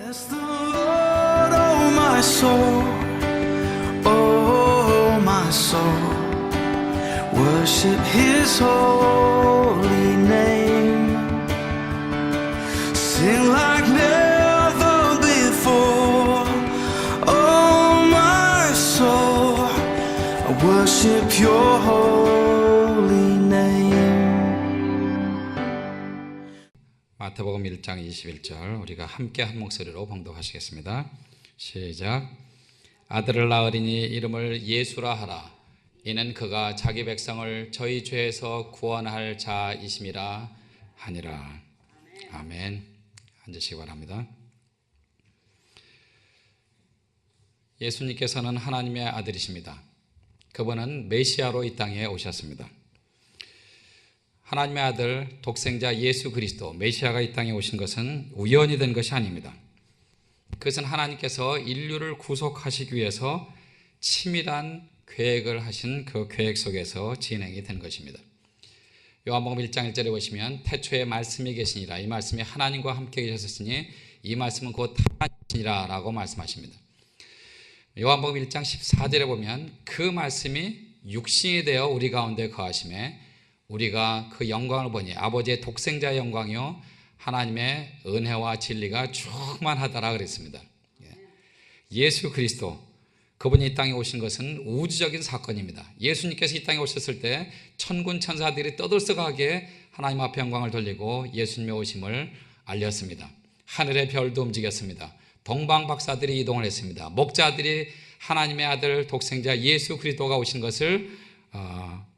Bless the Lord, oh my soul, oh my soul, worship His holy name. Sing like never before, oh my soul, I worship Your holy name. 마태복음 1장 21절 우리가 함께 한 목소리로 봉독하시겠습니다. 시작. 아들을 낳으리니 이름을 예수라 하라. 이는 그가 자기 백성을 저희 죄에서 구원할 자이심이라 하니라. 아멘. 앉으시기 바랍니다. 예수님께서는 하나님의 아들이십니다. 그분은 메시아로 이 땅에 오셨습니다. 하나님의 아들 독생자 예수 그리스도 메시아가 이 땅에 오신 것은 우연히 된 것이 아닙니다. 그것은 하나님께서 인류를 구속하시기 위해서 치밀한 계획을 하신 그 계획 속에서 진행이 된 것입니다. 요한복음 1장 1절에 보시면 태초에 말씀이 계시니라. 이 말씀이 하나님과 함께 계셨으니 이 말씀은 곧 하나님이시니라 라고 말씀하십니다. 요한복음 1장 14절에 보면 그 말씀이 육신이 되어 우리 가운데 거하심에 우리가 그 영광을 보니 아버지의 독생자의 영광이요 하나님의 은혜와 진리가 충만하다라 그랬습니다. 예수 그리스도 그분이 이 땅에 오신 것은 우주적인 사건입니다. 예수님께서 이 땅에 오셨을 때 천군 천사들이 떠들썩하게 하나님 앞에 영광을 돌리고 예수님의 오심을 알렸습니다. 하늘의 별도 움직였습니다. 동방 박사들이 이동을 했습니다. 목자들이 하나님의 아들 독생자 예수 그리스도가 오신 것을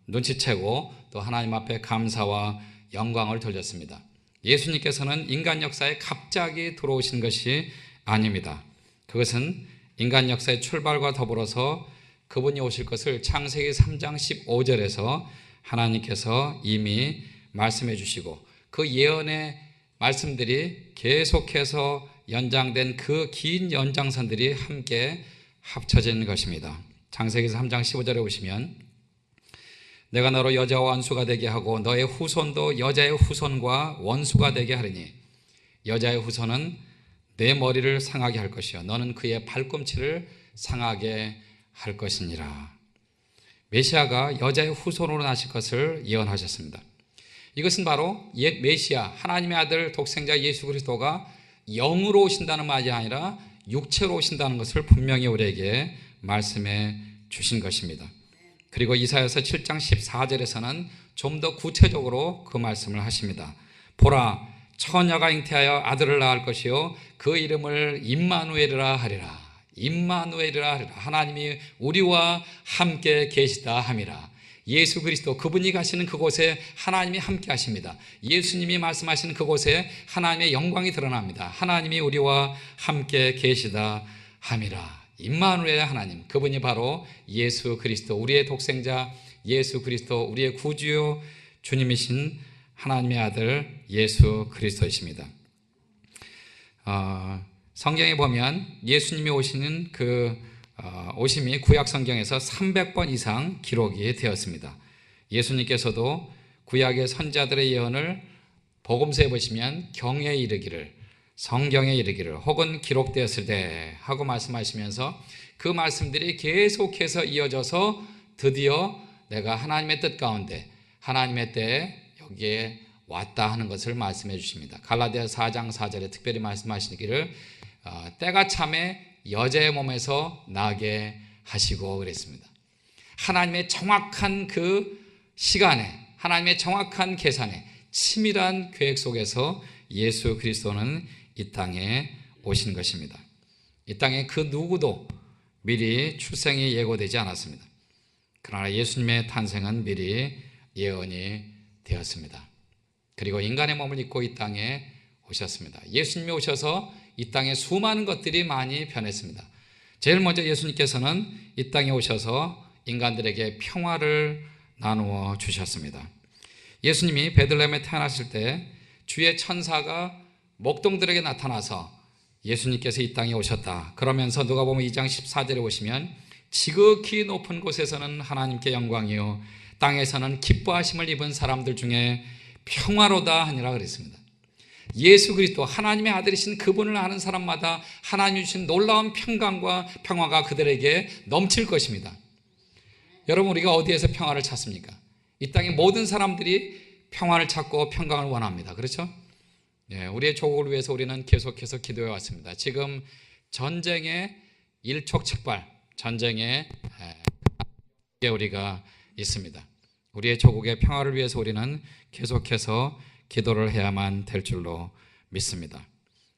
눈치채고 또 하나님 앞에 감사와 영광을 돌렸습니다. 예수님께서는 인간 역사에 갑자기 들어오신 것이 아닙니다. 그것은 인간 역사의 출발과 더불어서 그분이 오실 것을 창세기 3장 15절에서 하나님께서 이미 말씀해 주시고 그 예언의 말씀들이 계속해서 연장된 그 긴 연장선들이 함께 합쳐진 것입니다. 창세기 3장 15절에 보시면 내가 너로 여자와 원수가 되게 하고 너의 후손도 여자의 후손과 원수가 되게 하리니 여자의 후손은 내 머리를 상하게 할 것이요 너는 그의 발꿈치를 상하게 할 것이니라. 메시아가 여자의 후손으로 나실 것을 예언하셨습니다. 이것은 바로 옛 메시아 하나님의 아들 독생자 예수 그리스도가 영으로 오신다는 말이 아니라 육체로 오신다는 것을 분명히 우리에게 말씀해 주신 것입니다. 그리고 이사야서 7장 14절에서는 좀 더 구체적으로 그 말씀을 하십니다. 보라 처녀가 잉태하여 아들을 낳을 것이요 그 이름을 임마누엘이라 하리라. 임마누엘이라 하리라. 하나님이 우리와 함께 계시다 함이라. 예수 그리스도 그분이 가시는 그곳에 하나님이 함께 하십니다. 예수님이 말씀하시는 그곳에 하나님의 영광이 드러납니다. 하나님이 우리와 함께 계시다 함이라. 임마누엘 하나님 그분이 바로 예수 그리스도 우리의 독생자 예수 그리스도 우리의 구주요 주님이신 하나님의 아들 예수 그리스도이십니다. 성경에 보면 예수님이 오시는 그 오심이 구약 성경에서 300번 이상 기록이 되었습니다. 예수님께서도 구약의 선자들의 예언을 복음서에 보시면 경에 이르기를 성경에 이르기를 혹은 기록되었을 때 하고 말씀하시면서 그 말씀들이 계속해서 이어져서 드디어 내가 하나님의 뜻 가운데 하나님의 때에 여기에 왔다 하는 것을 말씀해 주십니다. 갈라디아서 4장 4절에 특별히 말씀하시기를 때가 참에 여자의 몸에서 나게 하시고 그랬습니다. 하나님의 정확한 그 시간에 하나님의 정확한 계산에 치밀한 계획 속에서 예수 그리스도는 이 땅에 오신 것입니다. 이 땅에 그 누구도 미리 출생이 예고되지 않았습니다. 그러나 예수님의 탄생은 미리 예언이 되었습니다. 그리고 인간의 몸을 입고 이 땅에 오셨습니다. 예수님이 오셔서 이 땅에 수많은 것들이 많이 변했습니다. 제일 먼저 예수님께서는 이 땅에 오셔서 인간들에게 평화를 나누어 주셨습니다. 예수님이 베들레헴에 태어나실 때 주의 천사가 목동들에게 나타나서 예수님께서 이 땅에 오셨다. 그러면서 누가복음 2장 14절에 보시면 지극히 높은 곳에서는 하나님께 영광이요 땅에서는 기뻐하심을 입은 사람들 중에 평화로다 하니라 그랬습니다. 예수 그리스도 하나님의 아들이신 그분을 아는 사람마다 하나님이 주신 놀라운 평강과 평화가 그들에게 넘칠 것입니다. 여러분, 우리가 어디에서 평화를 찾습니까? 이 땅의 모든 사람들이 평화를 찾고 평강을 원합니다. 그렇죠? 예, 우리의 조국을 위해서 우리는 계속해서 기도해 왔습니다. 지금 전쟁의 일촉즉발, 전쟁의 우리가 있습니다. 우리의 조국의 평화를 위해서 우리는 계속해서 기도를 해야만 될 줄로 믿습니다.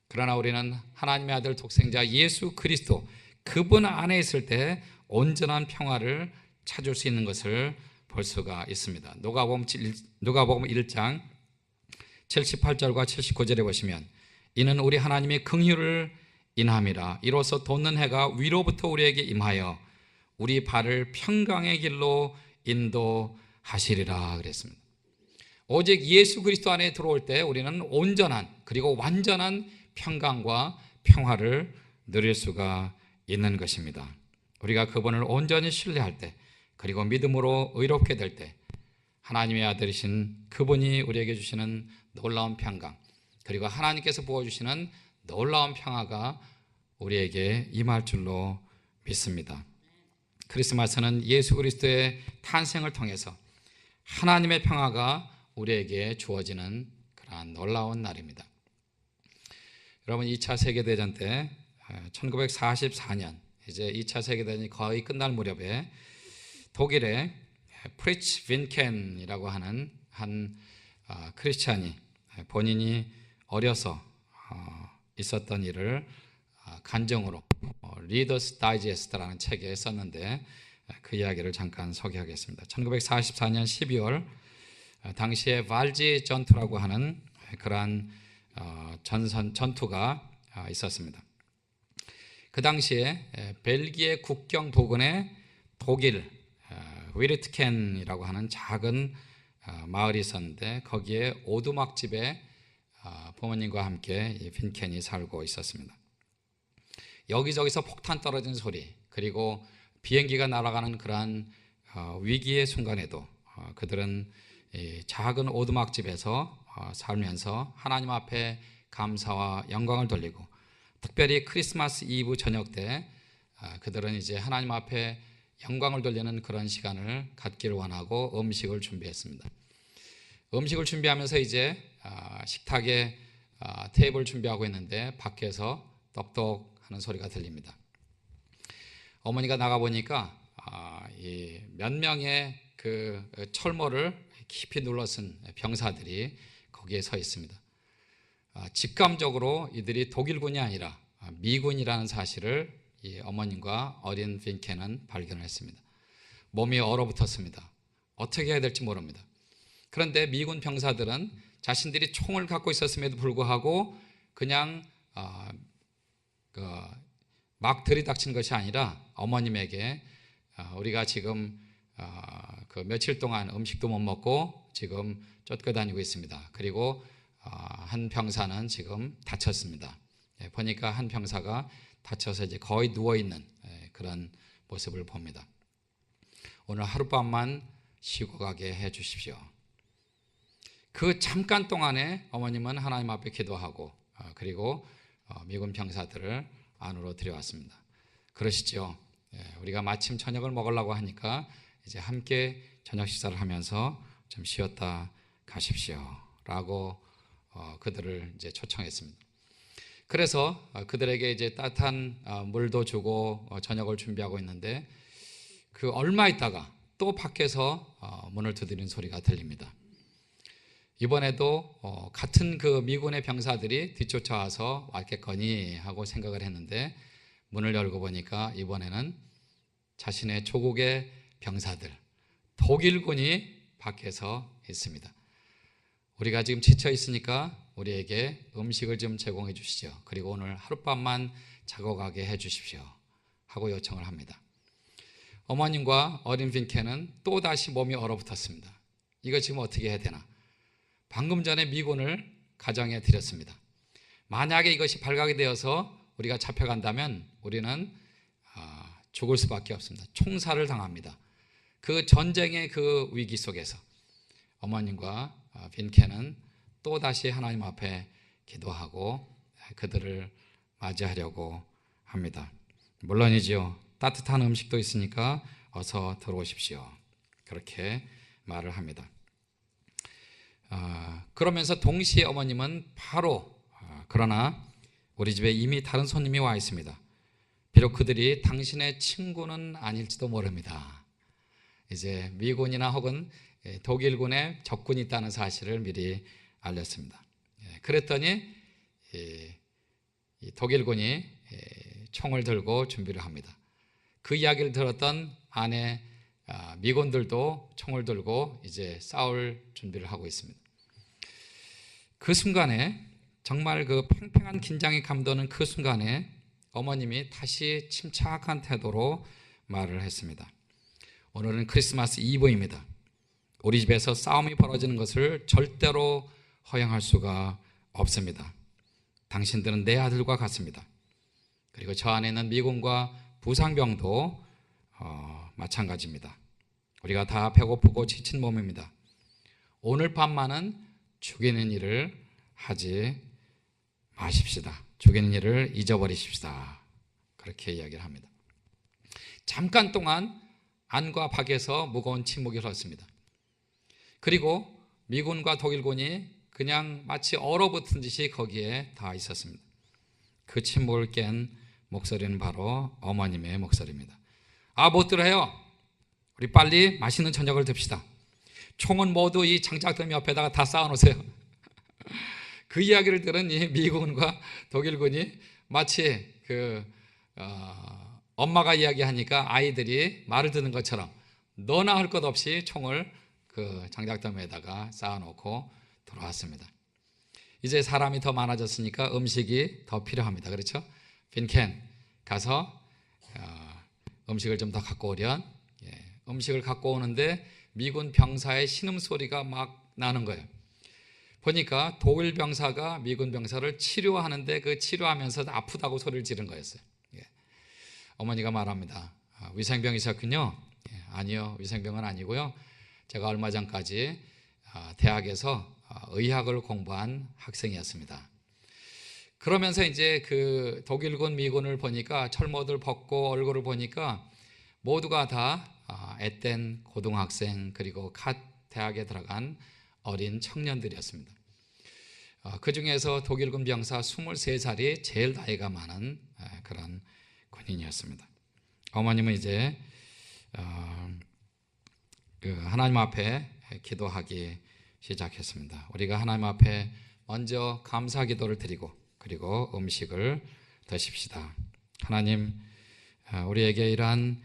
그러나 우리는 하나님의 아들 독생자 예수 그리스도 그분 안에 있을 때 온전한 평화를 찾을 수 있는 것을 볼 수가 있습니다. 누가복음 1장 78절과 79절에 보시면 이는 우리 하나님의 긍휼을 인함이라 이로써 돋는 해가 위로부터 우리에게 임하여 우리 발을 평강의 길로 인도하시리라 그랬습니다. 오직 예수 그리스도 안에 들어올 때 우리는 온전한 그리고 완전한 평강과 평화를 누릴 수가 있는 것입니다. 우리가 그분을 온전히 신뢰할 때 그리고 믿음으로 의롭게 될 때 하나님의 아들이신 그분이 우리에게 주시는 놀라운 평강 그리고 하나님께서 부어주시는 놀라운 평화가 우리에게 임할 줄로 믿습니다. 크리스마스는 예수 그리스도의 탄생을 통해서 하나님의 평화가 우리에게 주어지는 그러한 놀라운 날입니다. 여러분, 2차 세계대전 때 1944년 이제 2차 세계대전이 거의 끝날 무렵에 독일의 프리츠 빈켄이라고 하는 한 크리스찬이 본인이 어려서 있었던 일을 간증으로 리더스 다이제스트라는 책에 썼는데 그 이야기를 잠깐 소개하겠습니다. 1944년 12월 당시에 발지 전투라고 하는 그러한 전투가 있었습니다. 그 당시에 벨기에 국경 부근에 독일 위르트켄이라고 하는 작은 마을이 있었는데 거기에 오두막집에 부모님과 함께 이 빈켄이 살고 있었습니다. 여기저기서 폭탄 떨어진 소리 그리고 비행기가 날아가는 그러한 위기의 순간에도 그들은 이 작은 오두막집에서 살면서 하나님 앞에 감사와 영광을 돌리고 특별히 크리스마스 이브 저녁 때 그들은 이제 하나님 앞에 영광을 돌리는 그런 시간을 갖기를 원하고 음식을 준비했습니다. 음식을 준비하면서 이제 식탁에 테이블 준비하고 있는데 밖에서 똑똑 하는 소리가 들립니다. 어머니가 나가 보니까 몇 명의 그 철모를 깊이 눌러쓴 병사들이 거기에 서 있습니다. 직감적으로 이들이 독일군이 아니라 미군이라는 사실을 이 어머님과 어린 빈켄은 발견했습니다. 몸이 얼어붙었습니다. 어떻게 해야 될지 모릅니다. 그런데 미군 병사들은 자신들이 총을 갖고 있었음에도 불구하고 그냥 막 들이닥친 것이 아니라 어머님에게 우리가 지금 그 며칠 동안 음식도 못 먹고 지금 쫓겨다니고 있습니다. 그리고 한 병사는 지금 다쳤습니다. 보니까 한 병사가 다쳐서 이제 거의 누워있는 그런 모습을 봅니다. 오늘 하룻밤만 쉬고 가게 해 주십시오. 그 잠깐 동안에 어머님은 하나님 앞에 기도하고 그리고 미군 병사들을 안으로 들여왔습니다. 그러시죠. 우리가 마침 저녁을 먹으려고 하니까 이제 함께 저녁 식사를 하면서 좀 쉬었다 가십시오 라고 그들을 이제 초청했습니다. 그래서 그들에게 이제 따뜻한 물도 주고 저녁을 준비하고 있는데 그 얼마 있다가 또 밖에서 문을 두드리는 소리가 들립니다. 이번에도 같은 그 미군의 병사들이 뒤쫓아와서 왔겠거니 하고 생각을 했는데 문을 열고 보니까 이번에는 자신의 조국의 병사들, 독일군이 밖에서 있습니다. 우리가 지금 지쳐 있으니까 우리에게 음식을 좀 제공해 주시죠. 그리고 오늘 하룻밤만 자고 가게 해 주십시오 하고 요청을 합니다. 어머님과 어린 빈켄은 또다시 몸이 얼어붙었습니다. 이거 지금 어떻게 해야 되나? 방금 전에 미군을 가정해 드렸습니다. 만약에 이것이 발각이 되어서 우리가 잡혀간다면 우리는 죽을 수밖에 없습니다. 총살을 당합니다. 그 전쟁의 그 위기 속에서 어머님과 빈켄은 또다시 하나님 앞에 기도하고 그들을 맞이하려고 합니다. 물론이죠. 따뜻한 음식도 있으니까 어서 들어오십시오. 그렇게 말을 합니다. 그러면서 동시에 어머님은 바로 그러나 우리 집에 이미 다른 손님이 와 있습니다. 비록 그들이 당신의 친구는 아닐지도 모릅니다. 이제 미군이나 혹은 독일군에 적군이 있다는 사실을 미리 알렸습니다. 그랬더니 이 독일군이 총을 들고 준비를 합니다. 그 이야기를 들었던 안에 미군들도 총을 들고 이제 싸울 준비를 하고 있습니다. 그 순간에 정말 그 팽팽한 긴장이 감도는 그 순간에 어머님이 다시 침착한 태도로 말을 했습니다. 오늘은 크리스마스 이브입니다. 우리 집에서 싸움이 벌어지는 것을 절대로 허용할 수가 없습니다. 당신들은 내 아들과 같습니다. 그리고 저 안에 있는 미군과 부상병도 마찬가지입니다. 우리가 다 배고프고 지친 몸입니다. 오늘 밤만은 죽이는 일을 하지 마십시다. 죽이는 일을 잊어버리십시다. 그렇게 이야기를 합니다. 잠깐 동안 안과 밖에서 무거운 침묵이 흘렀습니다. 그리고 미군과 독일군이 그냥 마치 얼어붙은 듯이 거기에 다 있었습니다. 그 침묵을 깬 목소리는 바로 어머님의 목소리입니다. 못 들어요. 우리 빨리 맛있는 저녁을 듭시다. 총은 모두 이 장작더미 옆에다가 다 쌓아놓으세요. 그 이야기를 들은 이 미군과 독일군이 마치 엄마가 이야기하니까 아이들이 말을 듣는 것처럼 너나 할 것 없이 총을 그 장작더미에다가 쌓아놓고 돌아왔습니다. 이제 사람이 더 많아졌으니까 음식이 더 필요합니다. 그렇죠? 빈켄 가서 음식을 좀 더 갖고 오련. 음식을 갖고 오는데 미군 병사의 신음소리가 막 나는 거예요. 보니까 독일 병사가 미군 병사를 치료하는데 그 치료하면서 아프다고 소리를 지른 거였어요. 어머니가 말합니다. 위생병이셨군요. 아니요, 위생병은 아니고요. 제가 얼마 전까지 대학에서 의학을 공부한 학생이었습니다. 그러면서 이제 그 독일군 미군을 보니까 철모들 벗고 얼굴을 보니까 모두가 다 앳된 고등학생 그리고 갓 대학에 들어간 어린 청년들이었습니다. 그 중에서 독일군 병사 23살이 제일 나이가 많은 그런 군인이었습니다. 어머님은 이제 하나님 앞에 기도하기 시작했습니다. 우리가 하나님 앞에 먼저 감사 기도를 드리고 그리고 음식을 드십시다. 하나님, 우리에게 이러한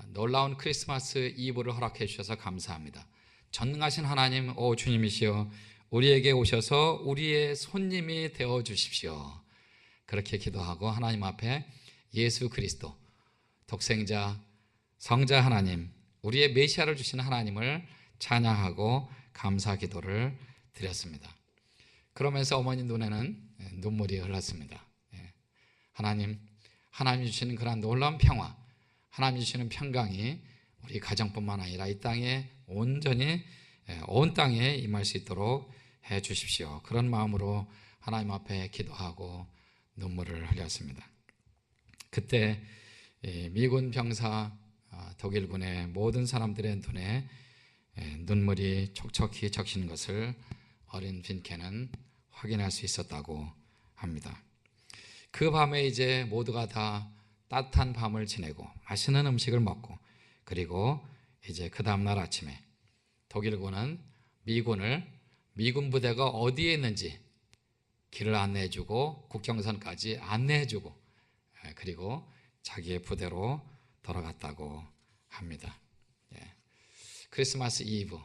놀라운 크리스마스 이브를 허락해 주셔서 감사합니다. 전능하신 하나님, 오 주님이시여, 우리에게 오셔서 우리의 손님이 되어 주십시오. 그렇게 기도하고 하나님 앞에 예수 그리스도, 독생자, 성자 하나님, 우리의 메시아를 주신 하나님을 찬양하고 감사 기도를 드렸습니다. 그러면서 어머니 눈에는 눈물이 흘렀습니다. 하나님이 주시는 그런 놀라운 평화, 하나님이 주시는 평강이 우리 가정뿐만 아니라 이 땅에 온전히 온 땅에 임할 수 있도록 해 주십시오. 그런 마음으로 하나님 앞에 기도하고 눈물을 흘렸습니다. 그때 미군 병사 독일군의 모든 사람들의 눈에 눈물이 촉촉히 적시는 것을 어린 빈켄은 확인할 수 있었다고 합니다. 그 밤에 이제 모두가 다 따뜻한 밤을 지내고 맛있는 음식을 먹고 그리고 이제 그 다음날 아침에 독일군은 미군 부대가 어디에 있는지 길을 안내해주고 국경선까지 안내해주고 그리고 자기의 부대로 돌아갔다고 합니다. 크리스마스 이브,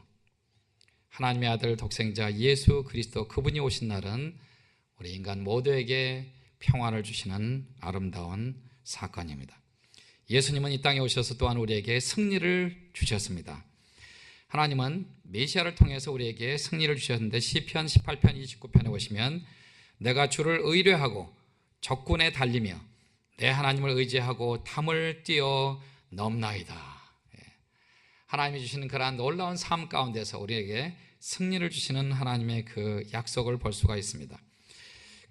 하나님의 아들 독생자 예수 그리스도 그분이 오신 날은 우리 인간 모두에게 평안을 주시는 아름다운 사건입니다. 예수님은 이 땅에 오셔서 또한 우리에게 승리를 주셨습니다. 하나님은 메시아를 통해서 우리에게 승리를 주셨는데 시편 18편 29편에 보시면 내가 주를 의뢰하고 적군에 달리며 내 하나님을 의지하고 담을 뛰어 넘나이다. 하나님이 주시는 그러한 놀라운 삶 가운데서 우리에게 승리를 주시는 하나님의 그 약속을 볼 수가 있습니다.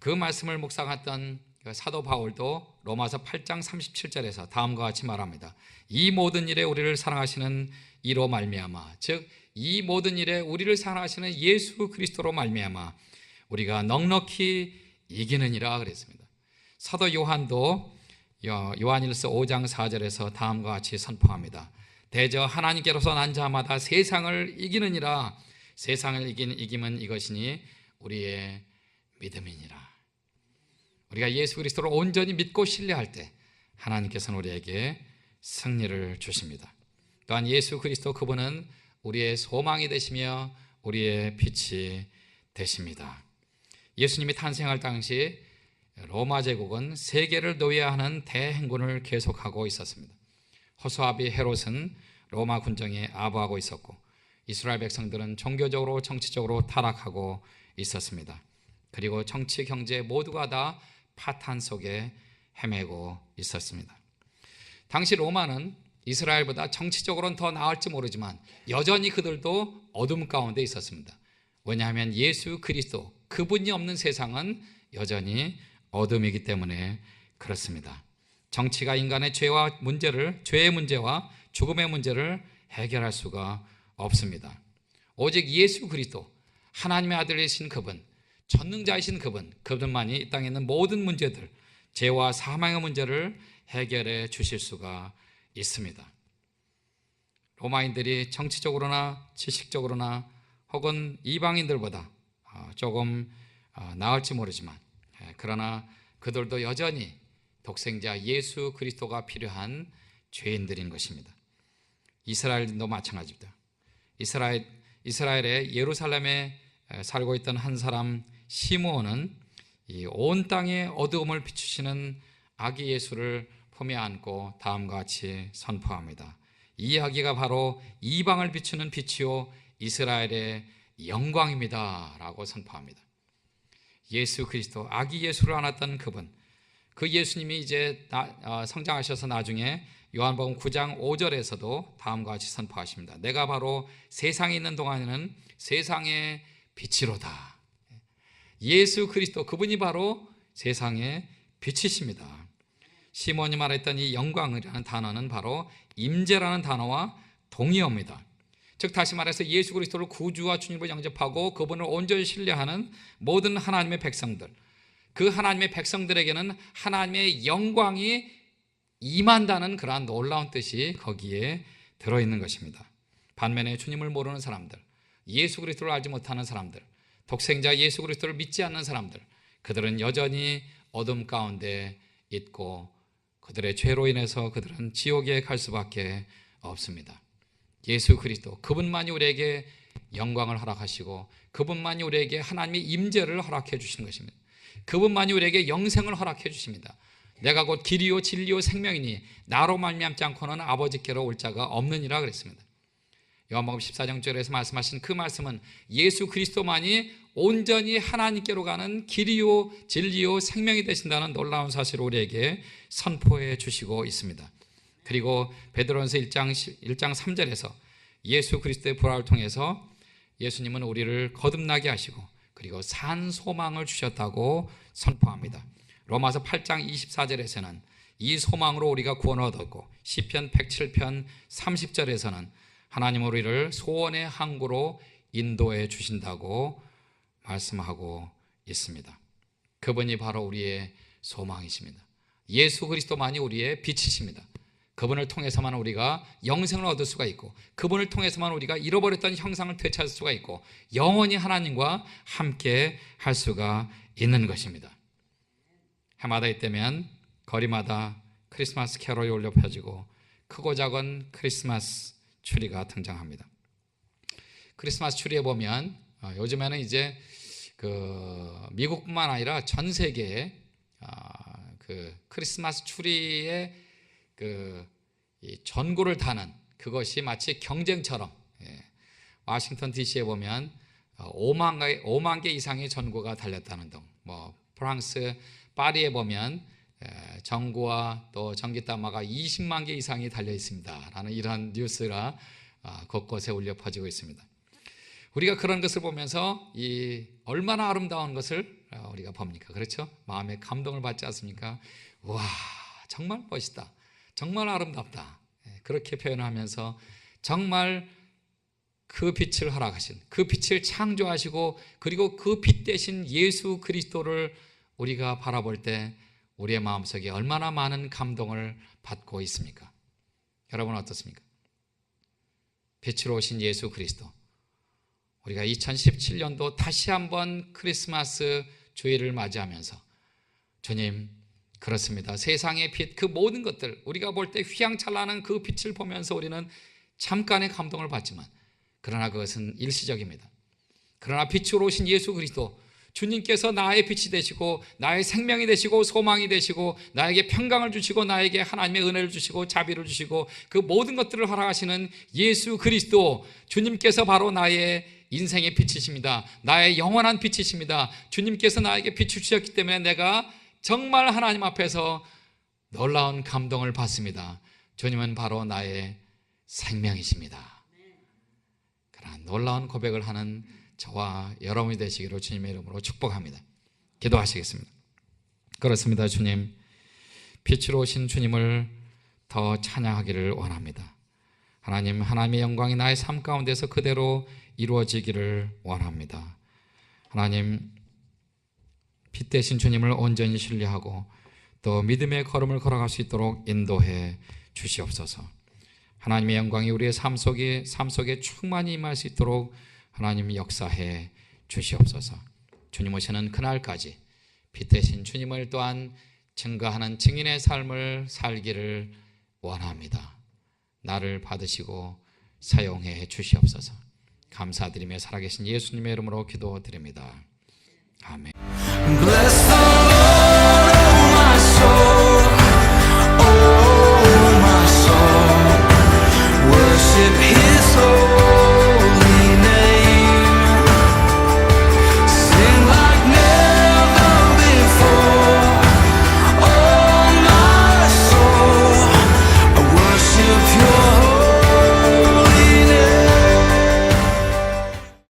그 말씀을 묵상했던 사도 바울도 로마서 8장 37절에서 다음과 같이 말합니다. 이 모든 일에 우리를 사랑하시는 이로 말미암아, 즉 이 모든 일에 우리를 사랑하시는 예수 그리스도로 말미암아 우리가 넉넉히 이기느니라 그랬습니다. 사도 요한도 요한일서 5장 4절에서 다음과 같이 선포합니다. 대저 하나님께로서 난 자마다 세상을 이기느니라. 세상을 이김은 이것이니 우리의 믿음이니라. 우리가 예수 그리스도를 온전히 믿고 신뢰할 때 하나님께서는 우리에게 승리를 주십니다. 또한 예수 그리스도 그분은 우리의 소망이 되시며 우리의 빛이 되십니다. 예수님이 탄생할 당시 로마 제국은 세계를 노예하는 대행군을 계속하고 있었습니다. 호소아비 헤롯은 로마 군정에 아부하고 있었고 이스라엘 백성들은 종교적으로 정치적으로 타락하고 있었습니다. 그리고 정치 경제 모두가 다 파탄 속에 헤매고 있었습니다. 당시 로마는 이스라엘보다 정치적으로는 더 나을지 모르지만 여전히 그들도 어둠 가운데 있었습니다. 왜냐하면 예수 그리스도 그분이 없는 세상은 여전히 어둠이기 때문에 그렇습니다. 정치가 인간의 죄의 문제와 죽음의 문제를 해결할 수가 없습니다. 오직 예수 그리스도 하나님의 아들이신 그분, 전능자이신 그분만이 이 땅에 있는 모든 문제들, 죄와 사망의 문제를 해결해 주실 수가 있습니다. 로마인들이 정치적으로나 지식적으로나 혹은 이방인들보다 조금 나을지 모르지만 그러나 그들도 여전히 독생자 예수 그리스도가 필요한 죄인들인 것입니다. 이스라엘도 마찬가지입니다. 이스라엘의 예루살렘에 살고 있던 한 사람 시므온은 이 온 땅에 어두움을 비추시는 아기 예수를 품에 안고 다음과 같이 선포합니다. 이 아기가 바로 이방을 비추는 빛이요 이스라엘의 영광입니다 라고 선포합니다. 예수 그리스도 아기 예수를 안았던 그분, 그 예수님이 이제 성장하셔서 나중에 요한복음 9장 5절에서도 다음과 같이 선포하십니다. 내가 바로 세상에 있는 동안에는 세상의 빛이로다. 예수 그리스도 그분이 바로 세상의 빛이십니다. 시몬이 말했던 이 영광이라는 단어는 바로 임재라는 단어와 동의어입니다. 즉 다시 말해서 예수 그리스도를 구주와 주님으로 영접하고 그분을 온전히 신뢰하는 모든 하나님의 백성들, 그 하나님의 백성들에게는 하나님의 영광이 임한다는 그러한 놀라운 뜻이 거기에 들어있는 것입니다. 반면에 주님을 모르는 사람들, 예수 그리스도를 알지 못하는 사람들, 독생자 예수 그리스도를 믿지 않는 사람들, 그들은 여전히 어둠 가운데 있고 그들의 죄로 인해서 그들은 지옥에 갈 수밖에 없습니다. 예수 그리스도 그분만이 우리에게 영광을 허락하시고 그분만이 우리에게 하나님의 임재를 허락해 주시는 것입니다. 그분만이 우리에게 영생을 허락해 주십니다. 내가 곧 길이요 진리요 생명이니 나로 말미암지 않고는 아버지께로 올 자가 없느니라 그랬습니다. 요한복음 14장 6절에서 말씀하신 그 말씀은 예수 그리스도만이 온전히 하나님께로 가는 길이요 진리요 생명이 되신다는 놀라운 사실을 우리에게 선포해 주시고 있습니다. 그리고 베드로전서 1장 3절에서 예수 그리스도의 부활을 통해서 예수님은 우리를 거듭나게 하시고 그리고 산 소망을 주셨다고 선포합니다. 로마서 8장 24절에서는 이 소망으로 우리가 구원을 얻었고 시편 107편 30절에서는 하나님 우리를 소원의 항구로 인도해 주신다고 말씀하고 있습니다. 그분이 바로 우리의 소망이십니다. 예수 그리스도만이 우리의 빛이십니다. 그분을 통해서만 우리가 영생을 얻을 수가 있고 그분을 통해서만 우리가 잃어버렸던 형상을 되찾을 수가 있고 영원히 하나님과 함께 할 수가 있는 것입니다. 해마다 이때면 거리마다 크리스마스 캐롤이 울려 펴지고 크고 작은 크리스마스 추리가 등장합니다. 크리스마스 추리에 보면 요즘에는 이제 미국뿐만 아니라 전 세계에 그 크리스마스 추리의 이 전구를 다는 그것이 마치 경쟁처럼 워싱턴 DC에 보면 5만 개 이상의 전구가 달렸다는 등 프랑스 파리에 보면 전구와 또 전기담화가 20만 개 이상이 달려 있습니다 라는 이런 뉴스가 곳곳에 울려 퍼지고 있습니다. 우리가 그런 것을 보면서 이 얼마나 아름다운 것을 우리가 봅니까? 그렇죠? 마음에 감동을 받지 않습니까? 와, 정말 멋있다. 정말 아름답다. 그렇게 표현하면서 정말 그 빛을 허락하신, 그 빛을 창조하시고 그리고 그 빛 대신 예수 그리스도를 우리가 바라볼 때 우리의 마음속에 얼마나 많은 감동을 받고 있습니까? 여러분 어떻습니까? 빛으로 오신 예수 그리스도, 우리가 2017년도 다시 한번 크리스마스 주일을 맞이하면서 주님, 그렇습니다. 세상의 빛, 그 모든 것들, 우리가 볼 때 휘황찬란한 그 빛을 보면서 우리는 잠깐의 감동을 받지만 그러나 그것은 일시적입니다. 그러나 빛으로 오신 예수 그리스도, 주님께서 나의 빛이 되시고 나의 생명이 되시고 소망이 되시고 나에게 평강을 주시고 나에게 하나님의 은혜를 주시고 자비를 주시고 그 모든 것들을 허락하시는 예수 그리스도, 주님께서 바로 나의 인생의 빛이십니다. 나의 영원한 빛이십니다. 주님께서 나에게 빛을 주셨기 때문에 내가 정말 하나님 앞에서 놀라운 감동을 받습니다. 주님은 바로 나의 생명이십니다. 그러한 놀라운 고백을 하는 저와 여러분이 되시기를 주님의 이름으로 축복합니다. 기도하시겠습니다. 그렇습니다. 주님, 빛으로 오신 주님을 더 찬양하기를 원합니다. 하나님, 하나님의 영광이 나의 삶 가운데서 그대로 이루어지기를 원합니다. 하나님, 빛 대신 주님을 온전히 신뢰하고 또 믿음의 걸음을 걸어갈 수 있도록 인도해 주시옵소서. 하나님의 영광이 우리의 삶 속에 충만히 임할 수 있도록 하나님 역사해 주시옵소서. 주님 오시는 그날까지 빛 대신 주님을 또한 증거하는 증인의 삶을 살기를 원합니다. 나를 받으시고 사용해 주시옵소서. 감사드리며 살아계신 예수님의 이름으로 기도드립니다. 아멘. Bless the